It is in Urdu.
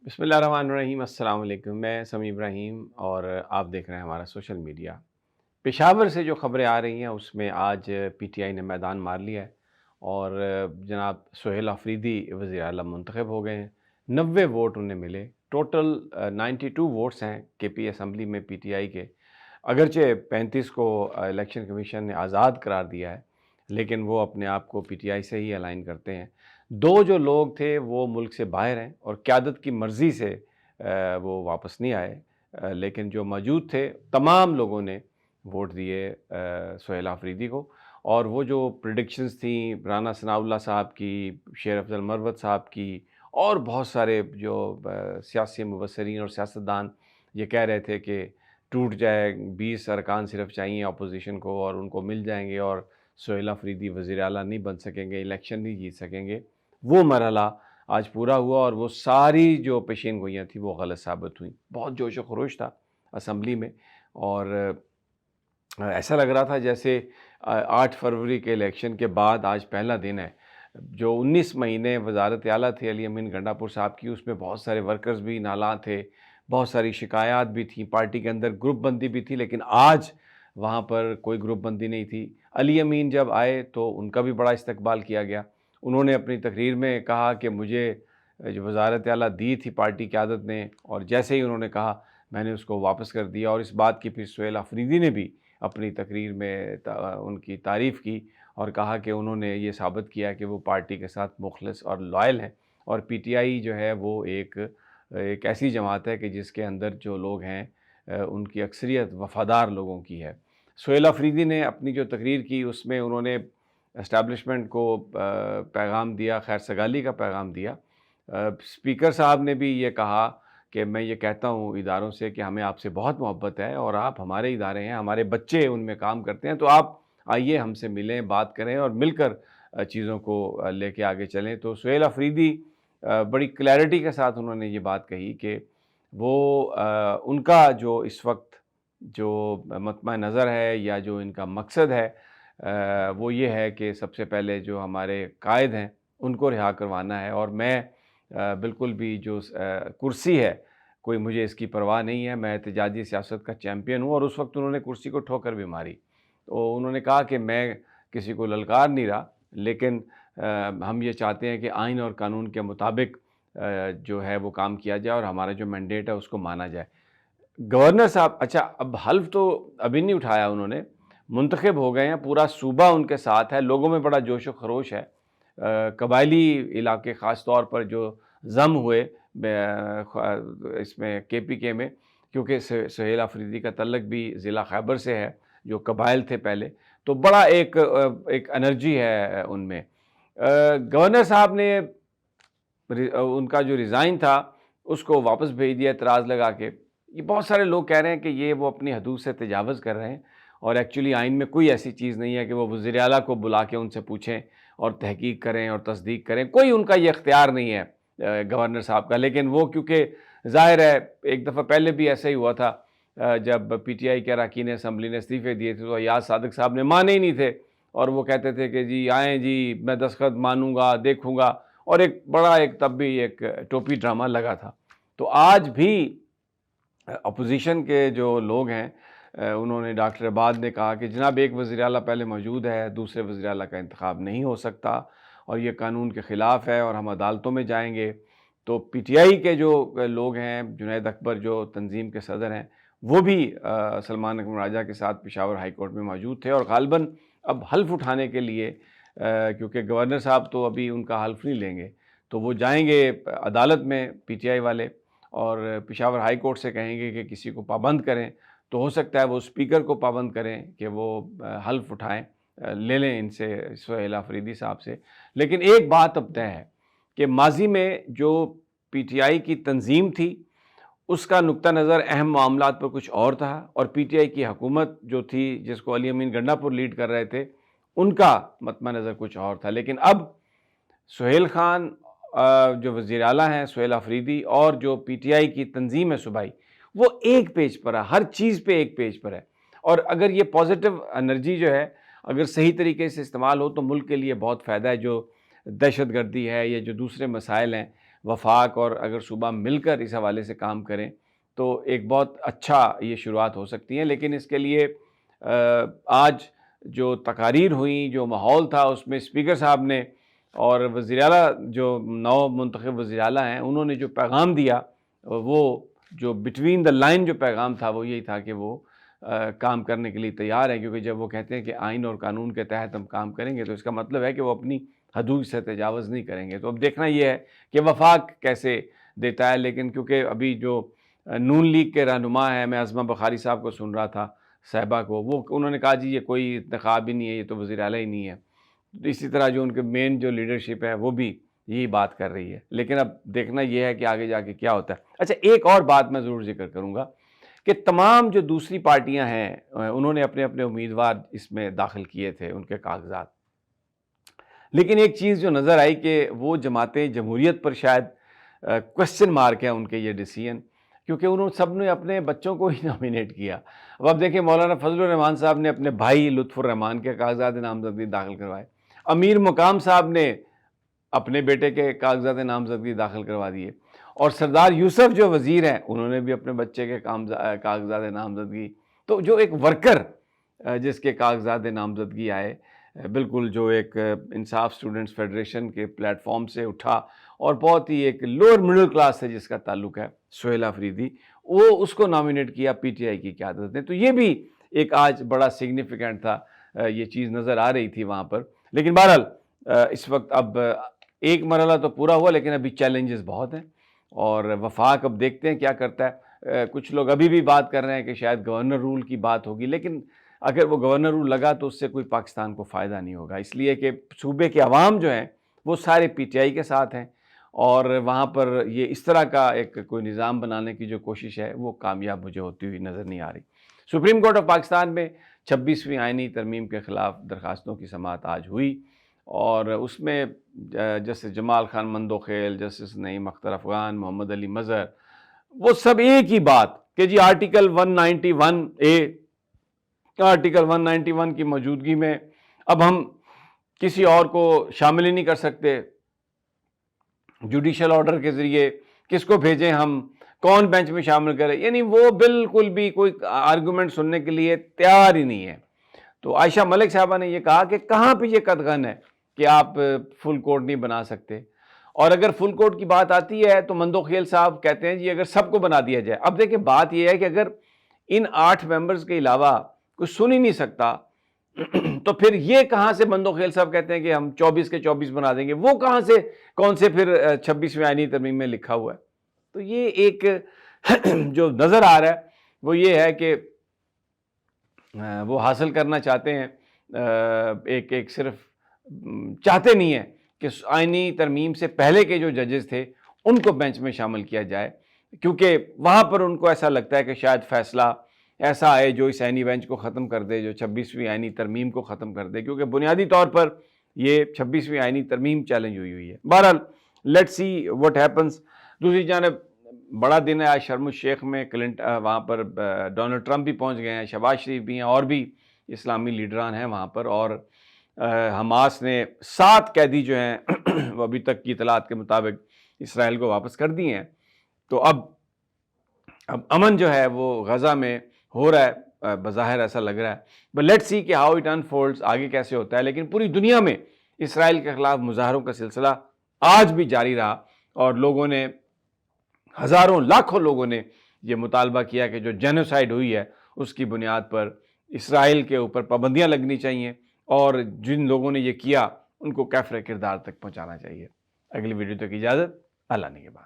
بسم اللہ الرحمن الرحیم، السلام علیکم۔ میں سمیع ابراہیم اور آپ دیکھ رہے ہیں ہمارا سوشل میڈیا۔ پشاور سے جو خبریں آ رہی ہیں اس میں آج پی ٹی آئی نے میدان مار لیا ہے اور جناب سہیل آفریدی وزیر اعلیٰ منتخب ہو گئے ہیں۔ 90 ووٹ انہیں ملے، ٹوٹل 92 ووٹس ہیں کے پی اسمبلی میں پی ٹی آئی کے، اگرچہ 35 کو الیکشن کمیشن نے آزاد قرار دیا ہے، لیکن وہ اپنے آپ کو پی ٹی آئی سے ہی الائن کرتے ہیں۔ دو جو لوگ تھے وہ ملک سے باہر ہیں اور قیادت کی مرضی سے وہ واپس نہیں آئے، لیکن جو موجود تھے تمام لوگوں نے ووٹ دیے سہیل آفریدی کو، اور وہ جو پریڈکشنز تھیں رانا ثناء اللہ صاحب کی، شیر افضل مروت صاحب کی، اور بہت سارے جو سیاسی مبصرین اور سیاستدان یہ کہہ رہے تھے کہ ٹوٹ جائے، 20 ارکان صرف چاہیے اپوزیشن کو اور ان کو مل جائیں گے اور سہیل آفریدی وزیر اعلیٰ نہیں بن سکیں گے، الیکشن نہیں جیت سکیں گے، وہ مرحلہ آج پورا ہوا اور وہ ساری جو پیشین گوئیاں تھیں وہ غلط ثابت ہوئیں۔ بہت جوش و خروش تھا اسمبلی میں، اور ایسا لگ رہا تھا جیسے 8 فروری کے الیکشن کے بعد آج پہلا دن ہے۔ جو 19 مہینے وزارت اعلیٰ تھے علی امین گنڈا پور صاحب کی، اس میں بہت سارے ورکرز بھی نالاں تھے، بہت ساری شکایات بھی تھیں، پارٹی کے اندر گروپ بندی بھی تھی، لیکن آج وہاں پر کوئی گروپ بندی نہیں تھی۔ علی امین جب آئے تو ان کا بھی بڑا استقبال کیا گیا۔ انہوں نے اپنی تقریر میں کہا کہ مجھے جو وزارت اعلیٰ دی تھی پارٹی قیادت نے، اور جیسے ہی انہوں نے کہا میں نے اس کو واپس کر دیا، اور اس بات کی پھر سہیل آفریدی نے بھی اپنی تقریر میں ان کی تعریف کی اور کہا کہ انہوں نے یہ ثابت کیا کہ وہ پارٹی کے ساتھ مخلص اور لائل ہیں، اور پی ٹی آئی جو ہے وہ ایک ایسی جماعت ہے کہ جس کے اندر جو لوگ ہیں ان کی اکثریت وفادار لوگوں کی ہے۔ سہیل آفریدی نے اپنی جو تقریر کی اس میں انہوں نے اسٹیبلشمنٹ کو پیغام دیا، خیر سگالی کا پیغام دیا۔ اسپیکر صاحب نے بھی یہ کہا کہ میں یہ کہتا ہوں اداروں سے کہ ہمیں آپ سے بہت محبت ہے اور آپ ہمارے ادارے ہیں، ہمارے بچے ان میں کام کرتے ہیں، تو آپ آئیے ہم سے ملیں، بات کریں اور مل کر چیزوں کو لے کے آگے چلیں۔ تو سہیل آفریدی بڑی کلیئرٹی کے ساتھ انہوں نے یہ بات کہی کہ وہ ان کا جو اس وقت جو مطمع نظر ہے یا جو ان کا مقصد ہے وہ یہ ہے کہ سب سے پہلے جو ہمارے قائد ہیں ان کو رہا کروانا ہے، اور میں بالکل بھی جو کرسی ہے کوئی مجھے اس کی پرواہ نہیں ہے، میں احتجاجی سیاست کا چیمپئن ہوں، اور اس وقت انہوں نے کرسی کو ٹھوکر بھی ماری۔ تو انہوں نے کہا کہ میں کسی کو للکار نہیں رہا، لیکن ہم یہ چاہتے ہیں کہ آئین اور قانون کے مطابق جو ہے وہ کام کیا جائے اور ہمارا جو مینڈیٹ ہے اس کو مانا جائے۔ گورنر صاحب، اچھا اب حلف تو ابھی نہیں اٹھایا انہوں نے، منتخب ہو گئے ہیں، پورا صوبہ ان کے ساتھ ہے، لوگوں میں بڑا جوش و خروش ہے۔ قبائلی علاقے خاص طور پر جو ضم ہوئے اس میں کے پی کے میں، کیونکہ سہیل آفریدی کا تعلق بھی ضلع خیبر سے ہے جو قبائل تھے پہلے، تو بڑا ایک انرجی ہے ان میں۔ گورنر صاحب نے ان کا جو ریزائن تھا اس کو واپس بھیج دیا اعتراض لگا کے۔ یہ بہت سارے لوگ کہہ رہے ہیں کہ یہ وہ اپنی حدود سے تجاوز کر رہے ہیں، اور ایکچولی آئین میں کوئی ایسی چیز نہیں ہے کہ وہ وزیر اعلیٰ کو بلا کے ان سے پوچھیں اور تحقیق کریں اور تصدیق کریں، کوئی ان کا یہ اختیار نہیں ہے گورنر صاحب کا۔ لیکن وہ کیونکہ ظاہر ہے ایک دفعہ پہلے بھی ایسا ہی ہوا تھا، جب پی ٹی آئی کے اراکین اسمبلی نے استعفے دیے تھے تو ایاز صادق صاحب نے مانے ہی نہیں تھے، اور وہ کہتے تھے کہ جی آئیں جی میں دستخط مانوں گا، دیکھوں گا، اور ایک بڑا تب بھی ایک ٹوپی ڈرامہ لگا تھا۔ تو آج بھی اپوزیشن کے جو لوگ ہیں انہوں نے، ڈاکٹر عباد نے کہا کہ جناب ایک وزیر اعلیٰ پہلے موجود ہے، دوسرے وزیر اعلیٰ کا انتخاب نہیں ہو سکتا اور یہ قانون کے خلاف ہے اور ہم عدالتوں میں جائیں گے۔ تو پی ٹی آئی کے جو لوگ ہیں، جنید اکبر جو تنظیم کے صدر ہیں، وہ بھی سلمان اکمل راجہ کے ساتھ پشاور ہائی کورٹ میں موجود تھے، اور غالباً اب حلف اٹھانے کے لیے، کیونکہ گورنر صاحب تو ابھی ان کا حلف نہیں لیں گے، تو وہ جائیں گے عدالت میں پی ٹی آئی والے، اور پشاور ہائی کورٹ سے کہیں گے کہ کسی کو پابند کریں، تو ہو سکتا ہے وہ اسپیکر کو پابند کریں کہ وہ حلف اٹھائیں، لے لیں ان سے، سہیل آفریدی صاحب سے۔ لیکن ایک بات اب طے ہے کہ ماضی میں جو پی ٹی آئی کی تنظیم تھی اس کا نقطہ نظر اہم معاملات پر کچھ اور تھا، اور پی ٹی آئی کی حکومت جو تھی جس کو علی امین گنڈا پور لیڈ کر رہے تھے ان کا مطمع نظر کچھ اور تھا۔ لیکن اب سہیل خان جو وزیر اعلیٰ ہیں، سہیل آفریدی، اور جو پی ٹی آئی کی تنظیم ہے صوبائی، وہ ایک پیج پر ہے، ہر چیز پہ ایک پیج پر ہے، اور اگر یہ پازیٹیو انرجی جو ہے اگر صحیح طریقے سے استعمال ہو تو ملک کے لیے بہت فائدہ ہے۔ جو دہشت گردی ہے یا جو دوسرے مسائل ہیں وفاق اور اگر صوبہ مل کر اس حوالے سے کام کریں تو ایک بہت اچھا یہ شروعات ہو سکتی ہیں. لیکن اس کے لیے آج جو تقاریر ہوئیں، جو ماحول تھا، اس میں اسپیکر صاحب نے اور وزیر اعلیٰ جو نو منتخب وزیر اعلیٰ ہیں انہوں نے جو پیغام دیا، وہ جو بٹوین دا لائن جو پیغام تھا وہ یہی تھا کہ وہ کام کرنے کے لیے تیار ہیں. کیونکہ جب وہ کہتے ہیں کہ آئین اور قانون کے تحت ہم کام کریں گے تو اس کا مطلب ہے کہ وہ اپنی حدود سے تجاوز نہیں کریں گے. تو اب دیکھنا یہ ہے کہ وفاق کیسے دیتا ہے. لیکن کیونکہ ابھی جو نون لیگ کے رہنما ہیں، میں عظمہ بخاری صاحب کو سن رہا تھا، صاحبہ کو، وہ انہوں نے کہا جی یہ کوئی انتخاب ہی نہیں ہے، یہ تو وزیر اعلیٰ ہی نہیں ہے. اسی طرح جو ان کے مین جو لیڈرشپ ہے وہ بھی یہی بات کر رہی ہے. لیکن اب دیکھنا یہ ہے کہ آگے جا کے کیا ہوتا ہے. اچھا، ایک اور بات میں ضرور ذکر کروں گا کہ تمام جو دوسری پارٹیاں ہیں انہوں نے اپنے اپنے امیدوار اس میں داخل کیے تھے، ان کے کاغذات. لیکن ایک چیز جو نظر آئی کہ وہ جماعتیں جمہوریت پر شاید کوسچن مارک ہے ان کے یہ ڈیسیژن، کیونکہ انہوں سب نے اپنے بچوں کو ہی نامینیٹ کیا. اب آپ دیکھیں مولانا فضل الرحمان صاحب نے اپنے بھائی لطف الرحمان کے کاغذات نامزدگی داخل کروائے، امیر مقام صاحب نے اپنے بیٹے کے کاغذات نامزدگی داخل کروا دیے، اور سردار یوسف جو وزیر ہیں انہوں نے بھی اپنے بچے کے کاغذات نامزدگی. تو جو ایک ورکر جس کے کاغذات نامزدگی آئے، بالکل جو ایک انصاف اسٹوڈنٹس فیڈریشن کے پلیٹ فارم سے اٹھا اور بہت ہی ایک لوور مڈل کلاس سے جس کا تعلق ہے، سہیل آفریدی، وہ اس کو نامینیٹ کیا پی ٹی آئی کی قیادت نے. تو یہ بھی ایک آج بڑا سگنیفیکنٹ تھا، یہ چیز نظر آ رہی تھی وہاں پر. لیکن بہرحال اس وقت اب ایک مرحلہ تو پورا ہوا، لیکن ابھی چیلنجز بہت ہیں اور وفاق اب دیکھتے ہیں کیا کرتا ہے. کچھ لوگ ابھی بھی بات کر رہے ہیں کہ شاید گورنر رول کی بات ہوگی، لیکن اگر وہ گورنر رول لگا تو اس سے کوئی پاکستان کو فائدہ نہیں ہوگا، اس لیے کہ صوبے کے عوام جو ہیں وہ سارے پی ٹی آئی کے ساتھ ہیں، اور وہاں پر یہ اس طرح کا ایک کوئی نظام بنانے کی جو کوشش ہے وہ کامیاب مجھے ہوتی ہوئی نظر نہیں آ رہی. سپریم کورٹ آف پاکستان میں 26ویں آئینی ترمیم کے خلاف درخواستوں کی سماعت آج ہوئی، اور اس میں جسٹس جمال خان مندوخیل، جسٹس نعیم اختر افغان، محمد علی مظہر، وہ سب ایک ہی بات کہ جی آرٹیکل 191A، آرٹیکل 191 کی موجودگی میں اب ہم کسی اور کو شامل ہی نہیں کر سکتے، جوڈیشل آرڈر کے ذریعے کس کو بھیجیں ہم، کون بینچ میں شامل کرے. یعنی وہ بالکل بھی کوئی آرگومنٹ سننے کے لیے تیار ہی نہیں ہے. تو عائشہ ملک صاحبہ نے یہ کہا کہ کہاں پہ یہ قطغن ہے کہ آپ فل کورٹ نہیں بنا سکتے. اور اگر فل کورٹ کی بات آتی ہے تو مندوخیل صاحب کہتے ہیں جی اگر سب کو بنا دیا جائے. اب دیکھیں بات یہ ہے کہ اگر ان 8 ممبرز کے علاوہ کوئی سن ہی نہیں سکتا تو پھر یہ کہاں سے مندوخیل صاحب کہتے ہیں کہ ہم 24 کے 24 بنا دیں گے، وہ کہاں سے کون سے پھر 26ویں آئینی ترمیم میں لکھا ہوا ہے. تو یہ ایک جو نظر آ رہا ہے وہ یہ ہے کہ وہ حاصل کرنا چاہتے ہیں، ایک صرف چاہتے نہیں ہیں کہ آئینی ترمیم سے پہلے کے جو ججز تھے ان کو بینچ میں شامل کیا جائے، کیونکہ وہاں پر ان کو ایسا لگتا ہے کہ شاید فیصلہ ایسا آئے جو اس آئینی بینچ کو ختم کر دے، جو 26ویں آئینی ترمیم کو ختم کر دے، کیونکہ بنیادی طور پر یہ 26ویں آئینی ترمیم چیلنج ہوئی ہے. بہرحال لیٹ سی واٹ ہیپنس. دوسری جانب بڑا دن ہے آج شرم الشیخ میں، وہاں پر ڈونلڈ ٹرمپ بھی پہنچ گئے ہیں، شہباز شریف بھی ہیں، اور بھی اسلامی لیڈران ہیں وہاں پر. اور حماس نے 7 قیدی جو ہیں وہ ابھی تک کی اطلاعات کے مطابق اسرائیل کو واپس کر دیے ہیں. تو اب امن جو ہے وہ غزہ میں ہو رہا ہے، بظاہر ایسا لگ رہا ہے. بٹ لیٹ سی کہ ہاؤ اٹ انفولڈز، آگے کیسے ہوتا ہے. لیکن پوری دنیا میں اسرائیل کے خلاف مظاہروں کا سلسلہ آج بھی جاری رہا، اور لوگوں نے، ہزاروں لاکھوں لوگوں نے یہ مطالبہ کیا کہ جو جینوسائیڈ ہوئی ہے اس کی بنیاد پر اسرائیل کے اوپر پابندیاں لگنی چاہیے، اور جن لوگوں نے یہ کیا ان کو کیفر کردار تک پہنچانا چاہیے. اگلی ویڈیو تک اجازت، اللہ نگہبان.